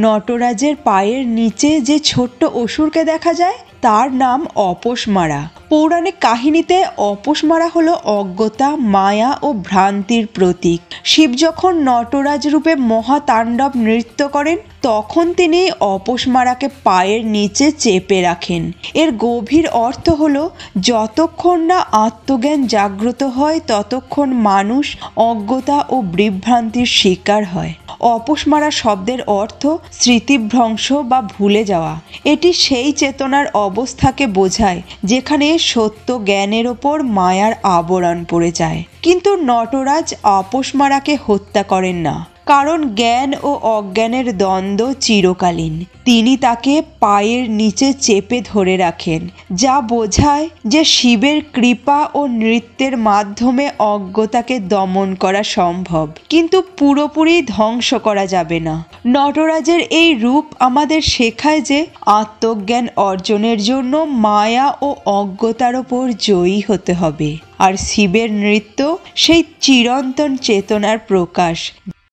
নটরাজের পায়ের নিচে যে ছোট্ট অসুরকে দেখা যায় তার নাম অপসমারা। পৌরাণিক কাহিনীতে অপসমারা হলো অজ্ঞতা, মায়া ও ভ্রান্তির প্রতীক। শিব যখন নটরাজ রূপে মহাতাণ্ডব নৃত্য করেন তখন তিনি অপসমারাকে পায়ের নিচে চেপে রাখেন। এর গভীর অর্থ হলো যতক্ষণ না আত্মজ্ঞান জাগ্রত হয় ততক্ষণ মানুষ অজ্ঞতা ও বিভ্রান্তির শিকার হয়। অপসমারা শব্দের অর্থ স্মৃতিভ্রংশ বা ভুলে যাওয়া। এটি সেই চেতনার অবস্থাকে বোঝায় যেখানে সত্য জ্ঞানের ওপর মায়ার আবরণ পড়ে যায়। কিন্তু নটরাজ অপসমারাকে হত্যা করেন না, কারণ জ্ঞান ও অজ্ঞানের দ্বন্দ্ব চিরকালীন। তিনি তাকে পায়ের নিচে চেপে ধরে রাখেন, যা বোঝায় যে শিবের কৃপা ও নৃত্যের মাধ্যমে অজ্ঞতাকে দমন করা সম্ভব, কিন্তু পুরোপুরি ধ্বংস করা যাবে না। নটরাজের এই রূপ আমাদের শেখায় যে আত্মজ্ঞান অর্জনের জন্য মায়া ও অজ্ঞতার ওপর জয়ী হতে হবে। আর শিবের নৃত্য সেই চিরন্তন চেতনার প্রকাশ,